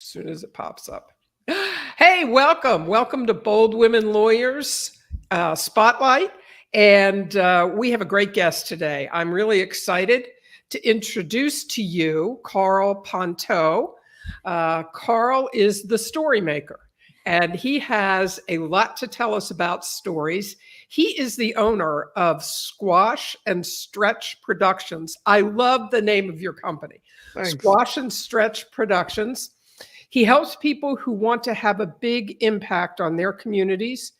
as soon as it pops up. Hey, welcome. Welcome to Bold Women Lawyers Spotlight. And we have a great guest today. I'm really excited to introduce to you Karl Pontau. Karl is the story maker, and he has a lot to tell us about stories. He is the owner of Squash and Stretch Productions. I love the name of your company. Thanks. Squash and Stretch Productions. He helps people who want to have a big impact on their communities,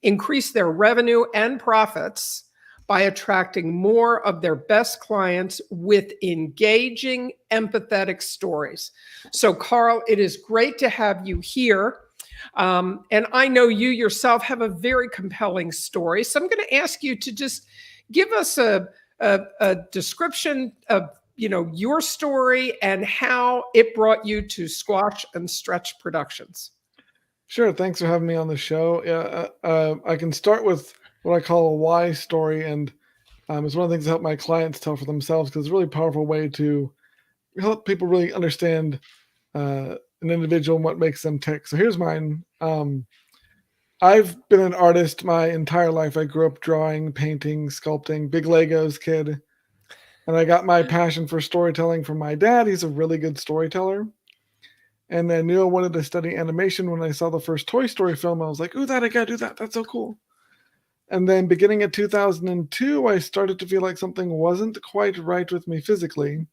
increase their revenue and profits by attracting more of their best clients with engaging, empathetic stories. So, Karl, it is great to have you here. And I know you yourself have a very compelling story. So I'm going to ask you to just give us a description of your story and how it brought you to Squash and Stretch Productions. Sure. Thanks for having me on the show. Yeah, I can start with what I call a why story, and it's one of the things that help my clients tell for themselves because it's a really powerful way to help people really understand an individual and what makes them tick. So here's mine. I've been an artist my entire life. I grew up drawing, painting, sculpting, big Legos kid. And I got my passion for storytelling from my dad. He's a really good storyteller. And I knew I wanted to study animation when I saw the first Toy Story film. I was like, ooh, I gotta do that. That's so cool. And then beginning at 2002, I started to feel like something wasn't quite right with me physically.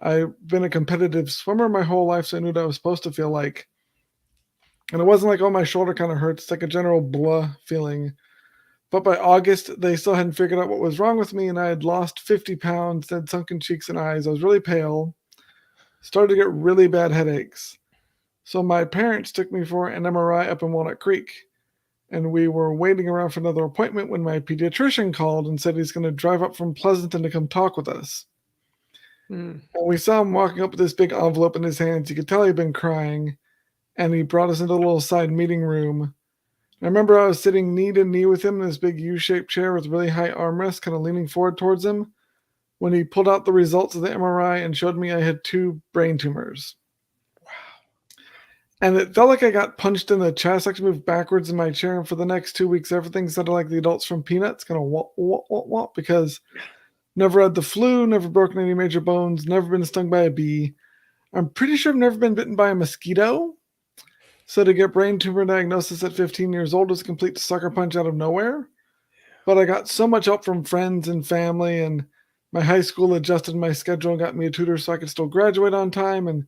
I've been a competitive swimmer my whole life, so I knew what I was supposed to feel like. And it wasn't like, oh, my shoulder kind of hurts. It's like a general blah feeling. But by August, they still hadn't figured out what was wrong with me, and I had lost 50 pounds, had sunken cheeks and eyes. I was really pale, started to get really bad headaches. So my parents took me for an MRI up in Walnut Creek, and we were waiting around for another appointment when my pediatrician called and said he's going to drive up from Pleasanton to come talk with us. And we saw him walking up with this big envelope in his hands. You could tell he'd been crying, and he brought us into a little side meeting room. I remember I was sitting knee to knee with him in this big U-shaped chair with really high armrests, kind of leaning forward towards him, when he pulled out the results of the MRI and showed me I had 2 brain tumors. Wow. And it felt like I got punched in the chest. I actually moved backwards in my chair, and for the next 2 weeks, everything sounded like the adults from Peanuts, kind of wah, because never had the flu, never broken any major bones, never been stung by a bee. I'm pretty sure I've never been bitten by a mosquito. So to get brain tumor diagnosis at 15 years old was a complete sucker punch out of nowhere. But I got so much help from friends and family, and my high school adjusted my schedule and got me a tutor so I could still graduate on time, and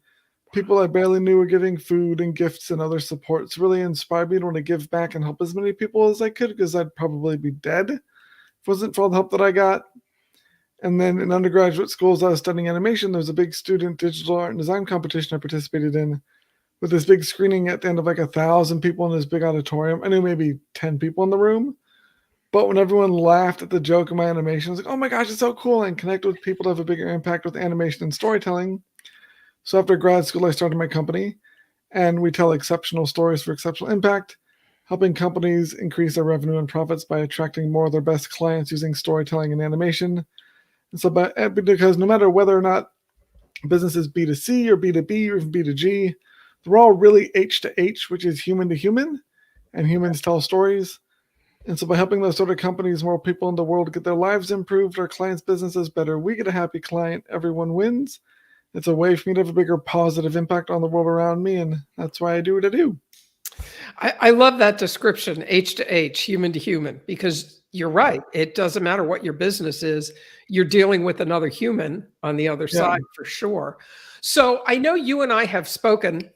people I barely knew were giving food and gifts and other supports. Really inspired me to want to give back and help as many people as I could because I'd probably be dead if it wasn't for all the help that I got. And then in undergraduate schools, I was studying animation. There was a big student digital art and design competition I participated in, with this big screening at the end of like 1,000 people in this big auditorium. I knew maybe 10 people in the room. But when everyone laughed at the joke of my animation, I was like, oh my gosh, it's so cool. And connect with people to have a bigger impact with animation and storytelling. So after grad school, I started my company, and we tell exceptional stories for exceptional impact, helping companies increase their revenue and profits by attracting more of their best clients using storytelling and animation. And so because no matter whether or not business is B2C or B2B or even B2G, we're all really H to H, which is human to human, and humans tell stories. And so by helping those sort of companies, more people in the world get their lives improved, our clients' businesses better, we get a happy client, everyone wins. It's a way for me to have a bigger positive impact on the world around me, and that's why I do what I do. I love that description, H to H, human to human, because you're right. It doesn't matter what your business is. You're dealing with another human on the other side for sure. So I know you and I have spoken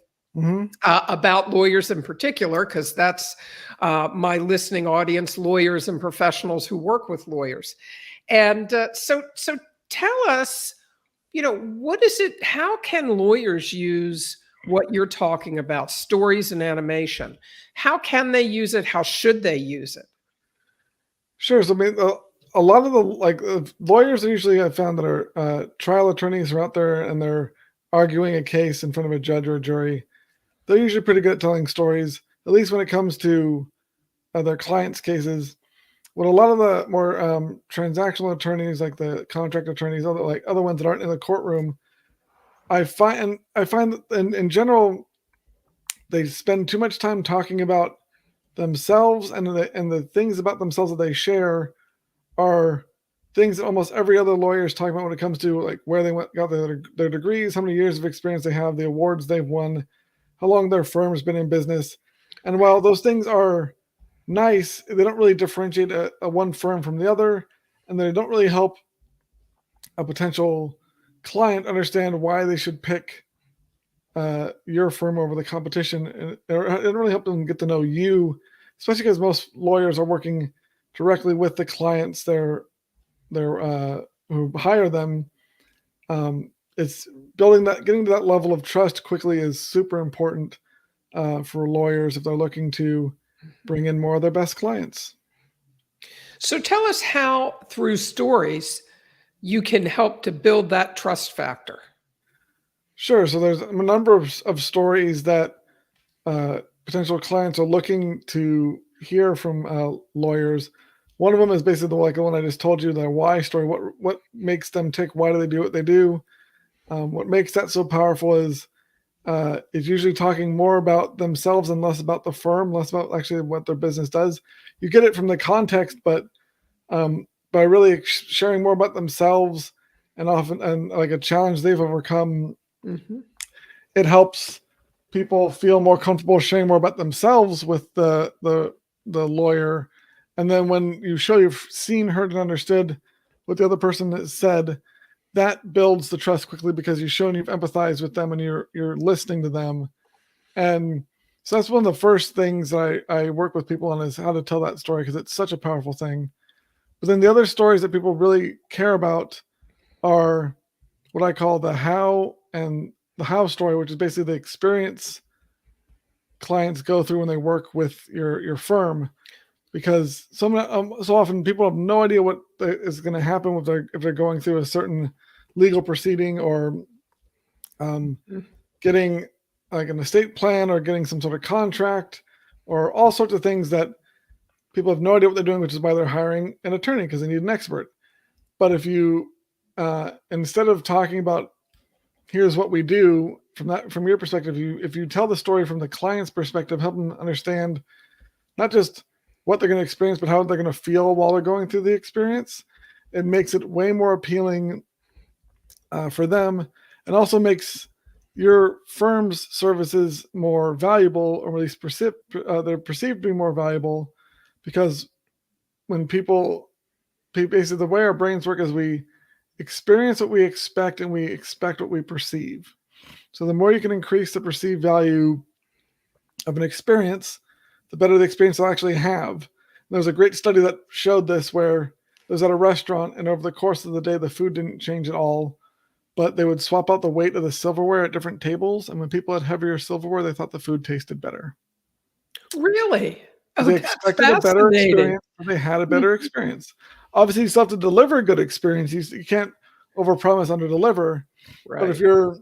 about lawyers in particular, because that's my listening audience, lawyers and professionals who work with lawyers. And so tell us, what is it? How can lawyers use what you're talking about, stories and animation? How can they use it? How should they use it? Sure. So I mean, a lot of the lawyers usually I've found that are trial attorneys are out there and they're arguing a case in front of a judge or a jury. They're usually pretty good at telling stories, at least when it comes to their clients' cases. What a lot of the more transactional attorneys, like the contract attorneys, other ones that aren't in the courtroom, I find that in general, they spend too much time talking about themselves, and the things about themselves that they share are things that almost every other lawyer is talking about when it comes to like where they got their degrees, how many years of experience they have, the awards they've won, how long their firm's been in business. And while those things are nice, they don't really differentiate a one firm from the other, and they don't really help a potential client understand why they should pick your firm over the competition. And it really helped them get to know you, especially because most lawyers are working directly with the clients who hire them. It's getting to that level of trust quickly is super important for lawyers if they're looking to bring in more of their best clients. So tell us how, through stories, you can help to build that trust factor. Sure. So there's a number of stories that potential clients are looking to hear from lawyers. One of them is basically like the one I just told you, the why story. What makes them tick? Why do they do what they do? What makes that so powerful is it's usually talking more about themselves and less about the firm, less about actually what their business does. You get it from the context, but by really sharing more about themselves and like a challenge they've overcome, it helps people feel more comfortable sharing more about themselves with the lawyer. And then when you show you've seen, heard, and understood what the other person has said, that builds the trust quickly because you've shown you've empathized with them and you're listening to them. And so that's one of the first things I work with people on is how to tell that story, because it's such a powerful thing. But then the other stories that people really care about are what I call the how story, which is basically the experience clients go through when they work with your firm. Because so often people have no idea what is going to happen if they're going through a certain legal proceeding or getting like an estate plan or getting some sort of contract or all sorts of things that people have no idea what they're doing, which is why they're hiring an attorney, because they need an expert. But if you instead of talking about here's what we do from your perspective, if you tell the story from the client's perspective, help them understand not just what they're going to experience, but how they're going to feel while they're going through the experience. It makes it way more appealing for them, and also makes your firm's services more valuable, or at least they're perceived to be more valuable, because when basically the way our brains work is we experience what we expect and we expect what we perceive. So the more you can increase the perceived value of an experience, the better the experience they'll actually have. There was a great study that showed this where it was at a restaurant, and over the course of the day, the food didn't change at all, but they would swap out the weight of the silverware at different tables. And when people had heavier silverware, they thought the food tasted better. Really? Oh, They that's expected a better fascinating. experience, and they had a better experience. Obviously, you still have to deliver a good experience. You can't overpromise, underdeliver. Right. But if you're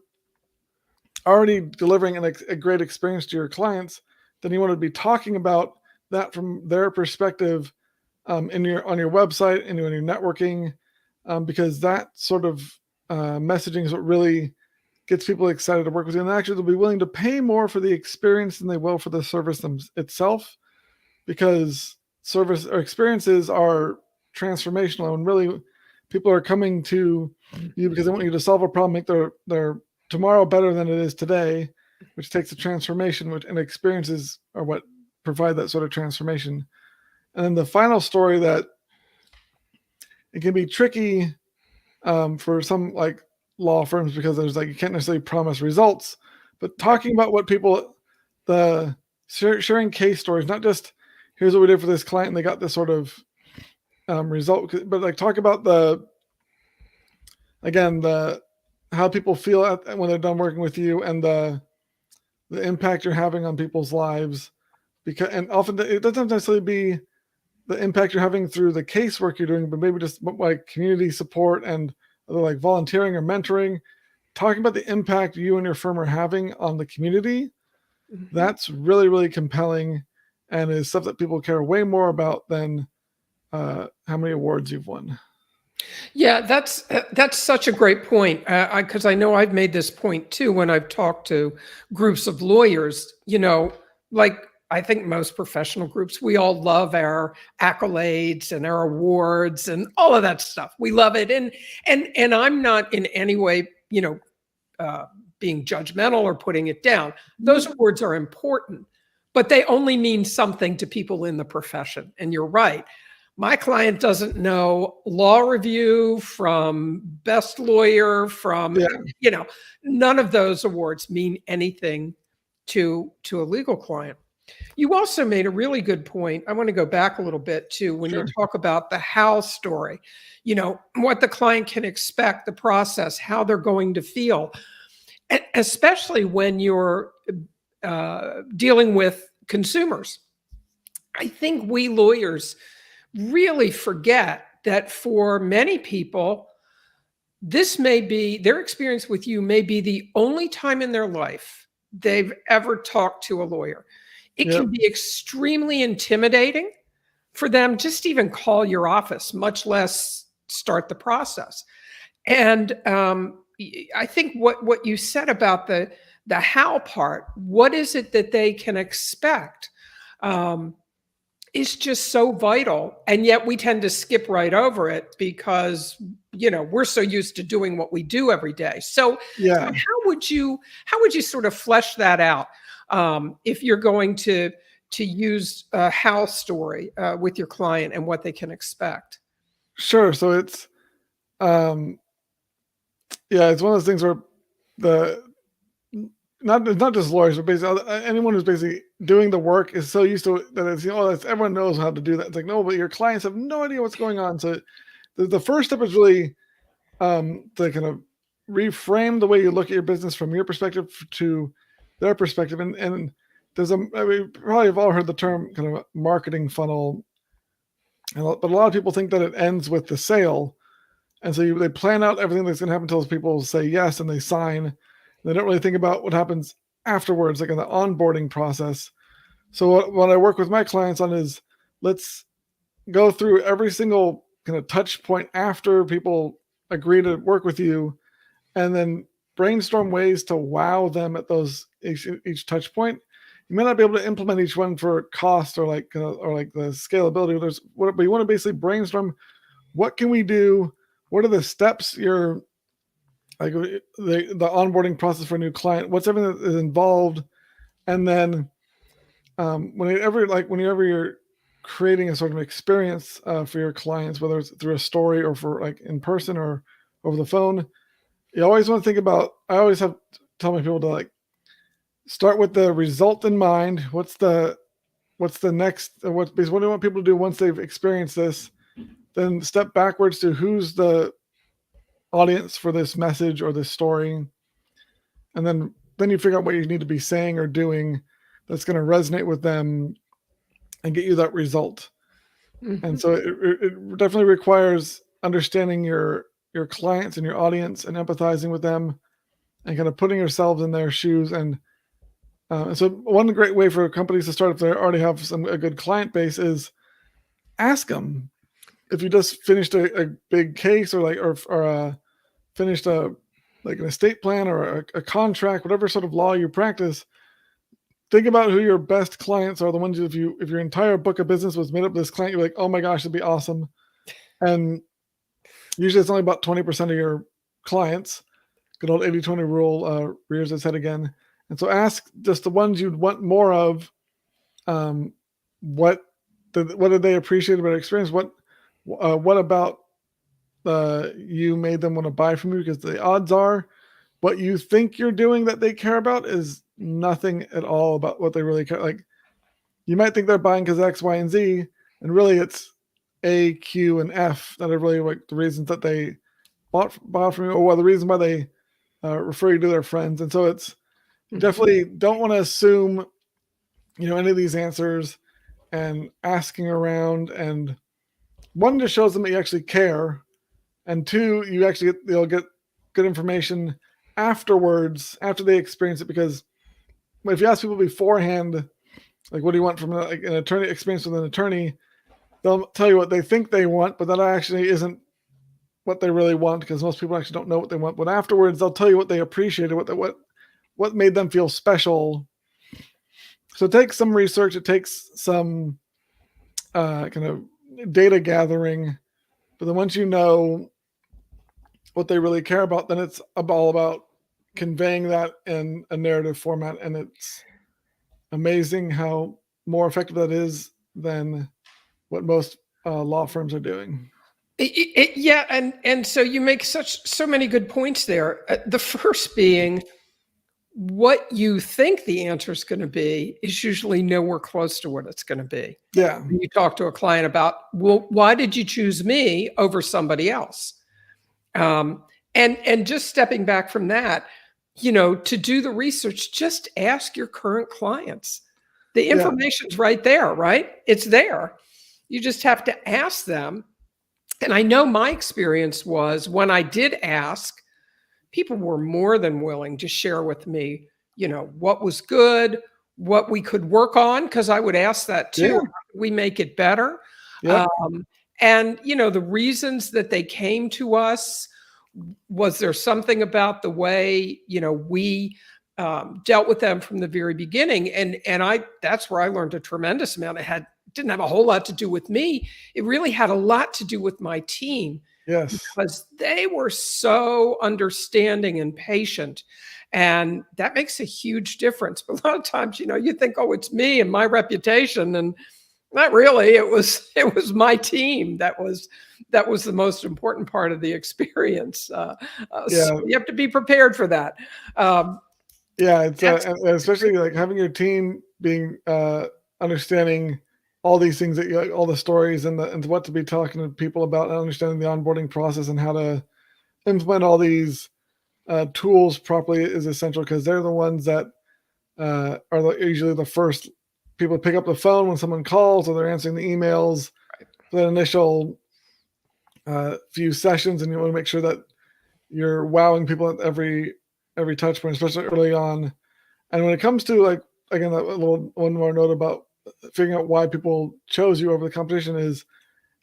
already delivering a great experience to your clients, then you want to be talking about that from their perspective on your website and in your networking, because that sort of messaging is what really gets people excited to work with you. And actually, they'll be willing to pay more for the experience than they will for the service itself, because service or experiences are transformational, and really people are coming to you because they want you to solve a problem, make their tomorrow better than it is today, which takes a transformation, and experiences are what provide that sort of transformation. And then the final story, that it can be tricky for some like law firms, because there's like, you can't necessarily promise results, but talking about what people, sharing case stories, not just here's what we did for this client and they got this sort of result, but like talk about how people feel when they're done working with you, and the impact you're having on people's lives. And often it doesn't necessarily be the impact you're having through the casework you're doing, but maybe just like community support and like volunteering or mentoring, talking about the impact you and your firm are having on the community. That's really, really compelling, and is stuff that people care way more about than how many awards you've won. Yeah, that's such a great point, because I know I've made this point too when I've talked to groups of lawyers. Like I think most professional groups, we all love our accolades and our awards and all of that stuff. We love it, and I'm not in any way, uh, being judgmental or putting it down. Those awards are important, but they only mean something to people in the profession. And you're right. My client doesn't know law review from best lawyer from, Yeah, none of those awards mean anything to a legal client. You also made a really good point. I want to go back a little bit to when you sure. talk about the how story, what the client can expect, the process, how they're going to feel, especially when you're dealing with consumers. I think we lawyers really forget that for many people, this may be their experience with you, may be the only time in their life they've ever talked to a lawyer. It can Yep. be extremely intimidating for them just to even call your office, much less start the process. And I think what you said about the how part, what is it that they can expect, um, is just so vital. And yet we tend to skip right over it because we're so used to doing what we do every day. So Yeah. how would you sort of flesh that out, if you're going to use a how story with your client and what they can expect? Sure. So um, it's one of those things where the not just lawyers, but basically anyone who's basically doing the work is so used to it that it's that's everyone knows how to do that. It's like no, but your clients have no idea what's going on. So the first step is really to kind of reframe the way you look at your business from your perspective to their perspective. And there's we probably have all heard the term kind of marketing funnel, but a lot of people think that it ends with the sale. And so they plan out everything that's going to happen until people say yes and they sign. They don't really think about what happens afterwards, like in the onboarding process. So what I work with my clients on is let's go through every single kind of touch point after people agree to work with you, and then brainstorm ways to wow them at those each touch point. You may not be able to implement each one for cost or like the scalability. But you want to basically brainstorm what can we do, what are the steps you're like the onboarding process for a new client, what's everything that is involved, and then whenever you're creating a sort of experience for your clients, whether it's through a story or for like in person or over the phone, you always want to think about. I always have to tell my people to like start with the result in mind. What's the next? What do you want people to do once they've experienced this? Then step backwards to who's the audience for this message or this story, and then you figure out what you need to be saying or doing that's going to resonate with them and get you that result. And Mhm. so it definitely requires understanding your clients and your audience and empathizing with them and kind of putting yourselves in their shoes. And so one great way for companies to start if they already have a good client base is ask them if you just finished a big case or finished like an estate plan or a contract, whatever sort of law you practice. Think about who your best clients are. The ones if your entire book of business was made up of this client, you're like, oh my gosh, it'd be awesome. And usually it's only about 20% of your clients. Good old 80-20 rule rears its head again. And so ask just the ones you'd want more of. Um, what what did they appreciate about experience? What about you made them want to buy from you? Because the odds are what you think you're doing that they care about is nothing at all about what they really care. Like you might think they're buying because X, Y, and Z, and really it's A, Q, and F that are really like the reasons that they bought from you, or the reason why they refer you to their friends. And so it's Mhm. definitely don't want to assume any of these answers and asking around. And one just shows them that you actually care, and two, you'll get good information afterwards after they experience it. Because if you ask people beforehand, like what do you want from an attorney experience with an attorney, they'll tell you what they think they want, but that actually isn't what they really want, because most people actually don't know what they want. But afterwards, they'll tell you what they appreciated, what made them feel special. So it takes some research. It takes some kind of data gathering. But then once you know what they really care about, then it's all about conveying that in a narrative format. And it's amazing how more effective that is than what most law firms are doing. Yeah, and so you make so many good points there. The first being, what you think the answer is going to be is usually nowhere close to what it's going to be. Yeah. When you talk to a client about, well, why did you choose me over somebody else? And just stepping back from that, to do the research, just ask your current clients. The information's right there, right? It's there. You just have to ask them. And I know my experience was, when I did ask, people were more than willing to share with me, what was good, what we could work on, because I would ask that too. Yeah. How could we make it better? Yep. And, the reasons that they came to us, was there something about the way, we dealt with them from the very beginning? And that's where I learned a tremendous amount. It didn't have a whole lot to do with me. It really had a lot to do with my team. Yes. Because they were so understanding and patient. And that makes a huge difference. But a lot of times, you think, oh, it's me and my reputation. And not really. It was my team that was the most important part of the experience. So you have to be prepared for that. It's especially like having your team being understanding all these things that all the stories and what to be talking to people about, and understanding the onboarding process and how to implement all these tools properly is essential, because they're the ones that are usually the first people to pick up the phone when someone calls, or they're answering the emails for that initial few sessions. And you want to make sure that you're wowing people at every touch point, especially early on. And when it comes to, like, again, one more note about figuring out why people chose you over the competition is,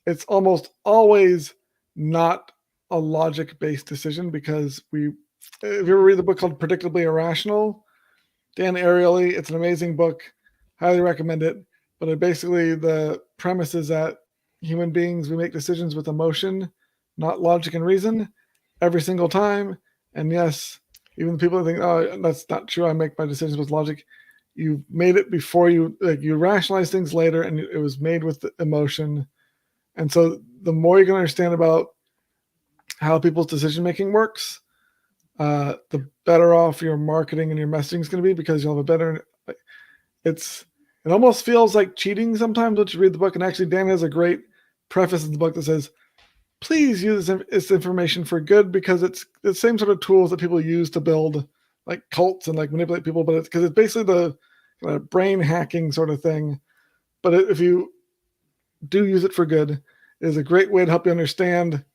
it's almost always not a logic-based decision, because if you ever read the book called Predictably Irrational, Dan Ariely, it's an amazing book, highly recommend it. But basically the premise is that human beings, we make decisions with emotion, not logic and reason, every single time. And yes, even people think, oh, that's not true, I make my decisions with logic. You made it before you rationalize things later, and it was made with emotion. And so the more you can understand about how people's decision making works, the better off your marketing and your messaging is going to be, because you'll have a better. It almost feels like cheating sometimes once you read the book. And actually, Dan has a great preface in the book that says, please use this information for good, because it's the same sort of tools that people use to build like cults and like manipulate people, but it's basically the brain hacking sort of thing. But if you do use it for good, it is a great way to help you understand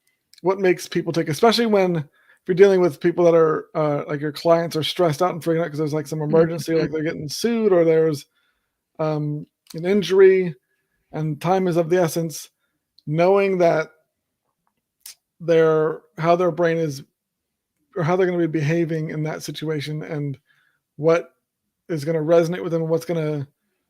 what makes people tick, especially if you're dealing with people that are like your clients are stressed out and freaking out because there's like some emergency, like they're getting sued, or there's an injury and time is of the essence. Knowing that how their brain is, or how they're going to be behaving in that situation, and what is going to resonate with them and what's going to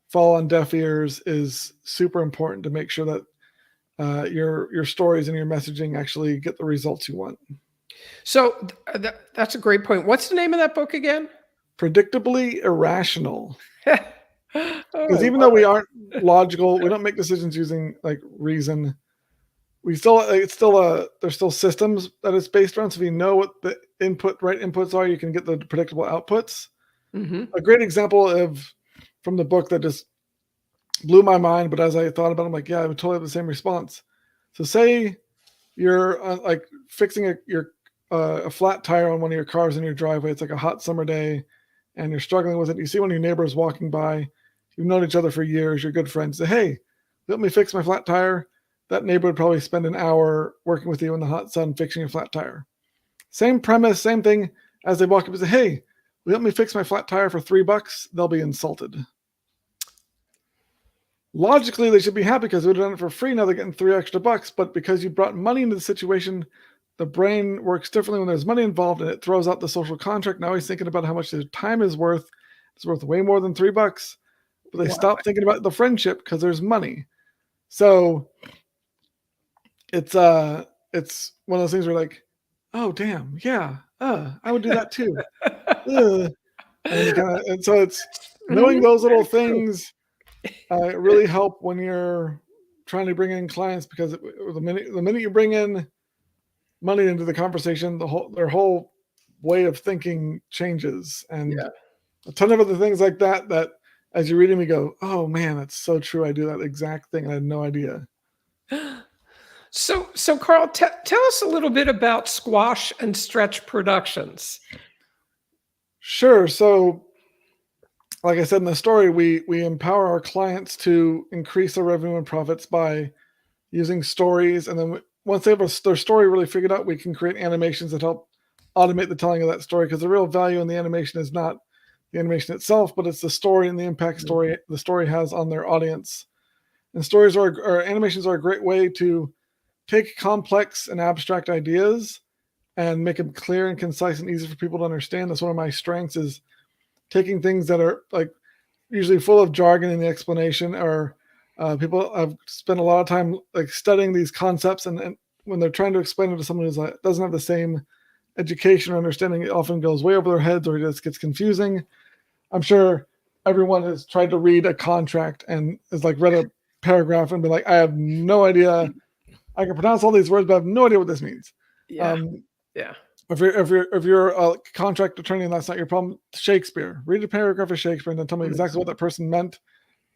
fall on deaf ears, is super important to make sure that your stories and your messaging actually get the results you want. So that's a great point. What's the name of that book again? Predictably Irrational. Because even though we aren't logical, we don't make decisions using like reason. There's still systems that it's based around. So if you know what the right inputs are, you can get the predictable outputs. Mm-hmm. A great example from the book that just blew my mind, but as I thought about it, I'm like, yeah, I would totally have the same response. So say you're like fixing a flat tire on one of your cars in your driveway. It's like a hot summer day and you're struggling with it. You see one of your neighbors walking by. You've known each other for years. You're good friends. Say, hey, let me fix my flat tire. That neighbor would probably spend an hour working with you in the hot sun fixing your flat tire. Same premise, same thing. As they walk up and say, hey, will you help me fix my flat tire for $3? They'll be insulted. Logically, they should be happy because they would have done it for free. Now they're getting $3 extra. But because you brought money into the situation, the brain works differently when there's money involved, and it throws out the social contract. Now he's thinking about how much his time is worth. It's worth way more than $3, but they Wow. stop thinking about the friendship because there's money. So it's one of those things where like, oh damn, yeah, I would do that too. And so it's knowing those little things really help when you're trying to bring in clients, because the minute you bring in money into the conversation, their whole way of thinking changes, and a ton of other things like that as you're reading me go, oh man, that's so true. I do that exact thing. I had no idea. So Karl, tell us a little bit about Squash and Stretch Productions. Sure. So like I said in the story, we empower our clients to increase their revenue and profits by using stories. And then once they have their story really figured out, we can create animations that help automate the telling of that story, because the real value in the animation is not the animation itself, but it's the story and the impact the story has on their audience. And stories or animations are a great way to take complex and abstract ideas and make them clear and concise and easy for people to understand. That's one of my strengths, is taking things that are like usually full of jargon in the explanation, or people have spent a lot of time like studying these concepts, and when they're trying to explain it to someone who doesn't have the same education or understanding, it often goes way over their heads, or it just gets confusing. I'm sure everyone has tried to read a contract and has like read a paragraph and been like, I have no idea. I can pronounce all these words, but I have no idea what this means. Yeah. If you're a contract attorney and that's not your problem, Shakespeare. Read a paragraph of Shakespeare and then tell me exactly what that person meant.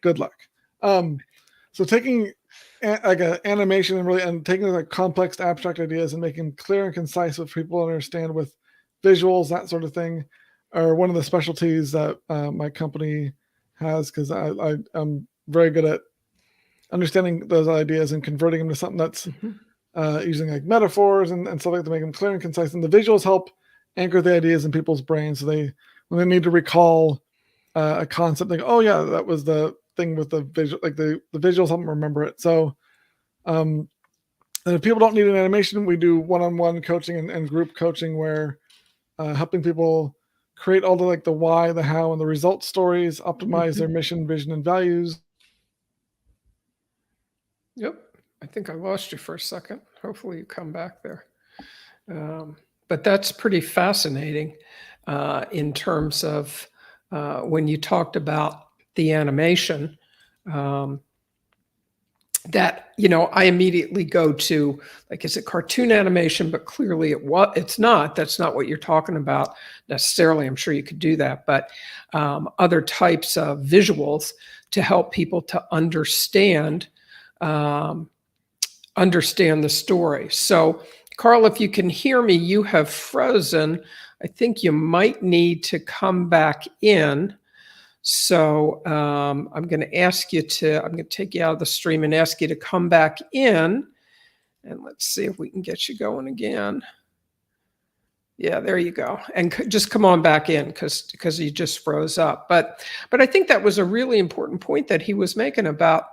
Good luck. So taking like an animation and taking like complex abstract ideas and making them clear and concise for people to understand with visuals, that sort of thing, are one of the specialties that my company has, because I'm very good at understanding those ideas and converting them to something that's using like metaphors and stuff like that to make them clear and concise. And the visuals help anchor the ideas in people's brains, so when they need to recall a concept, they go, oh yeah, that was the thing with the visual, like the visuals help them remember it. So and if people don't need an animation, we do one-on-one coaching and group coaching, where helping people create all the why, the how, and the result stories, optimize their mission, vision, and values. Yep. I think I lost you for a second. Hopefully you come back there. But that's pretty fascinating in terms of when you talked about the animation, that, I immediately go to, like, is it cartoon animation? But clearly it's not. That's not what you're talking about necessarily. I'm sure you could do that, but other types of visuals to help people to understand the story. So, Karl, if you can hear me, you have frozen. I think you might need to come back in. So I'm going to take you out of the stream and ask you to come back in. And let's see if we can get you going again. Yeah, there you go. And just come on back in, because you just froze up. But I think that was a really important point that he was making about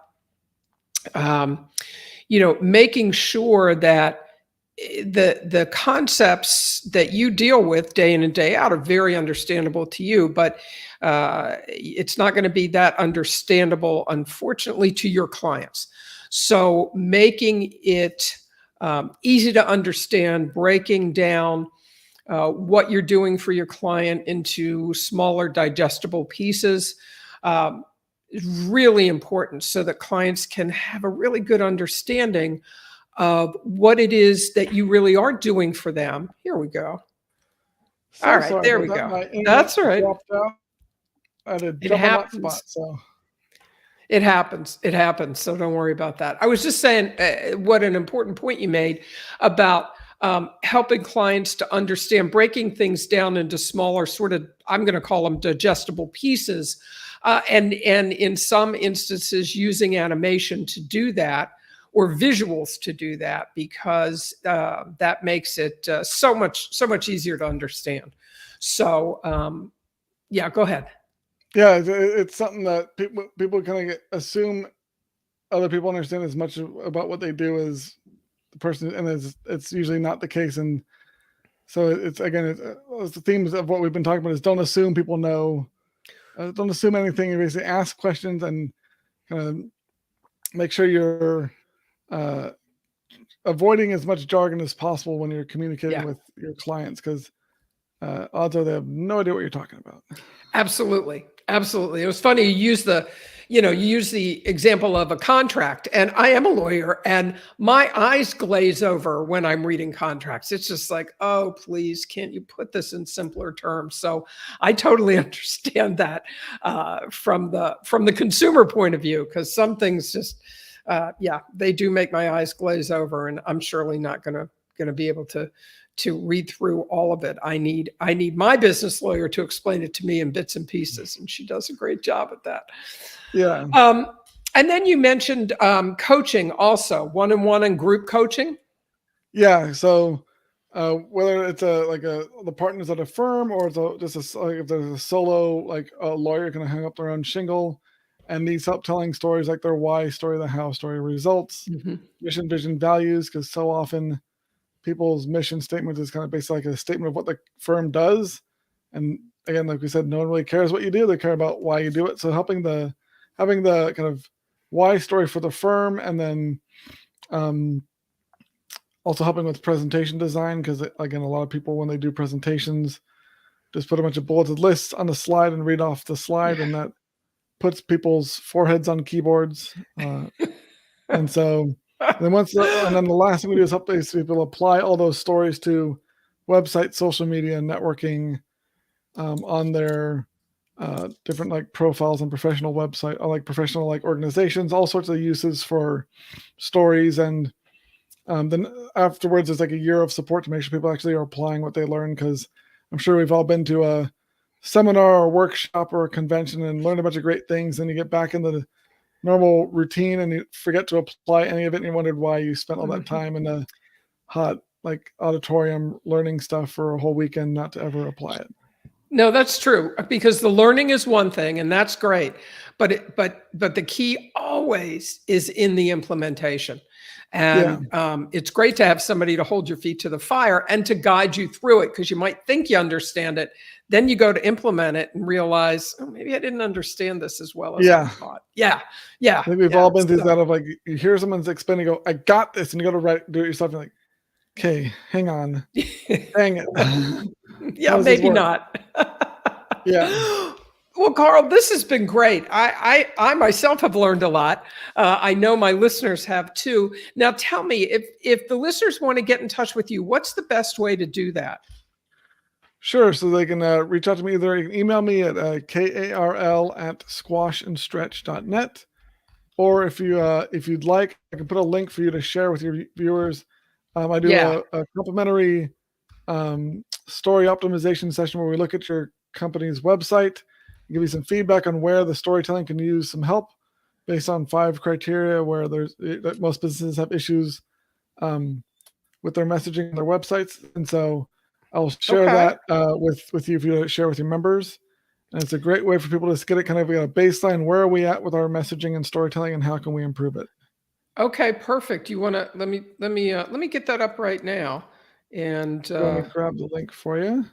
making sure that the concepts that you deal with day in and day out are very understandable to you, but it's not going to be that understandable, unfortunately, to your clients. So making it easy to understand, breaking down what you're doing for your client into smaller, digestible pieces, is really important, so that clients can have a really good understanding of what it is that you really are doing for them. Here we go. So all right, there we go. That's all right. Dropped out. I had to jump on that spot. So it happens. So don't worry about that. I was just saying what an important point you made about helping clients to understand, breaking things down into smaller, sort of, I'm going to call them digestible pieces, and in some instances using animation to do that, or visuals to do that, because that makes it so much easier to understand. So yeah, go ahead. Yeah, it's something that people kind of assume other people understand as much about what they do as the person, and it's usually not the case. And so it's the themes of what we've been talking about is don't assume people know, don't assume anything. You basically ask questions and kind of make sure you're avoiding as much jargon as possible when you're communicating with your clients, because odds are they have no idea what you're talking about. Absolutely. Absolutely. It was funny. You use the example of a contract, and I am a lawyer and my eyes glaze over when I'm reading contracts. It's just like, oh, please, can't you put this in simpler terms? So I totally understand that from the consumer point of view, because some things just, they do make my eyes glaze over, and I'm surely not going to be able to read through all of it. I need my business lawyer to explain it to me in bits and pieces, and she does a great job at that. Yeah. And then you mentioned coaching also, one-on-one and group coaching. Yeah. So whether it's the partners at a firm, or it's if there's a solo, like a lawyer can hang up their own shingle and needs help telling stories, like their why story, the how story, results, mission, vision, values, because so often people's mission statement is kind of basically like a statement of what the firm does. And again, like we said, no one really cares what you do. They care about why you do it. So having the kind of why story for the firm, and then also helping with presentation design, because again, a lot of people, when they do presentations, just put a bunch of bulleted lists on the slide and read off the slide, and that puts people's foreheads on keyboards. And so and then the last thing we do is help people apply all those stories to websites, social media, networking, on their different like profiles on professional website, or like professional like organizations, all sorts of uses for stories. And then afterwards, there's like a year of support to make sure people actually are applying what they learn, because I'm sure we've all been to a seminar or workshop or a convention and learned a bunch of great things, and you get back into the normal routine and you forget to apply any of it, and you wondered why you spent all that time in a hot like auditorium learning stuff for a whole weekend not to ever apply it. No, that's true, because the learning is one thing, and that's great, but the key always is in the implementation. And it's great to have somebody to hold your feet to the fire and to guide you through it, because you might think you understand it, then you go to implement it and realize, oh, maybe I didn't understand this as well as I thought. Yeah. I think we've all been through that of like, you hear someone's explaining, you go, I got this, and you go to do it yourself, and you're like, okay, hang on, dang it. Yeah, maybe not. Yeah. Well, Karl, this has been great. I myself have learned a lot. I know my listeners have too. Now, tell me, if the listeners want to get in touch with you, what's the best way to do that? Sure. So they can reach out to me. Either you can email me at karl@squashandstretch.net, or if you'd like, I can put a link for you to share with your viewers. I do a complimentary story optimization session where we look at your company's website, give you some feedback on where the storytelling can use some help based on 5 criteria where most businesses have issues with their messaging on their websites. And so I'll share that with you if you share with your members. And it's a great way for people to get it kind of a baseline. Where are we at with our messaging and storytelling, and how can we improve it? Okay, perfect. You want to let me get that up right now. And let me grab the link for you.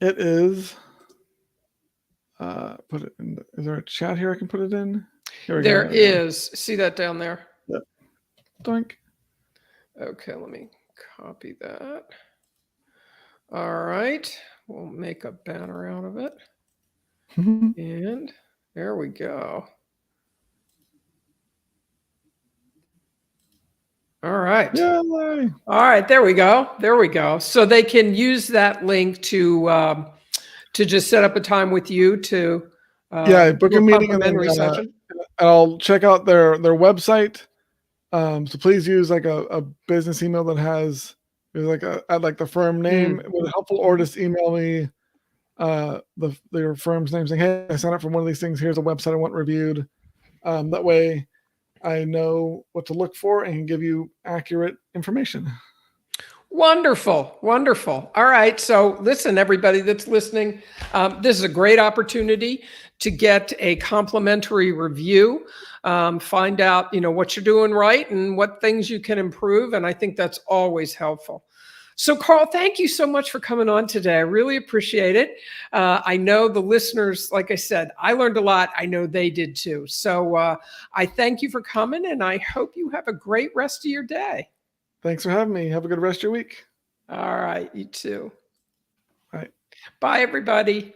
It is. Put it in. Is there a chat here I can put it in? There is. See that down there? Yep. Doink. Okay, let me copy that. All right. We'll make a banner out of it. And there we go. All right. Yay. All right. There we go. There we go. So they can use that link to just set up a time with you to book a meeting, and then I'll check out their website. So please use like a business email that has like the firm name. It would helpful, or just email me your firm's name saying, hey, I signed up for one of these things. Here's a website I want reviewed. That way I know what to look for and can give you accurate information. Wonderful, wonderful. All right. So, listen, everybody that's listening, this is a great opportunity to get a complimentary review. Find out, what you're doing right and what things you can improve. And I think that's always helpful. So, Karl, thank you so much for coming on today. I really appreciate it. I know the listeners, like I said, I learned a lot. I know they did too. So, I thank you for coming, and I hope you have a great rest of your day. Thanks for having me. Have a good rest of your week. All right, you too. Bye. Bye, everybody.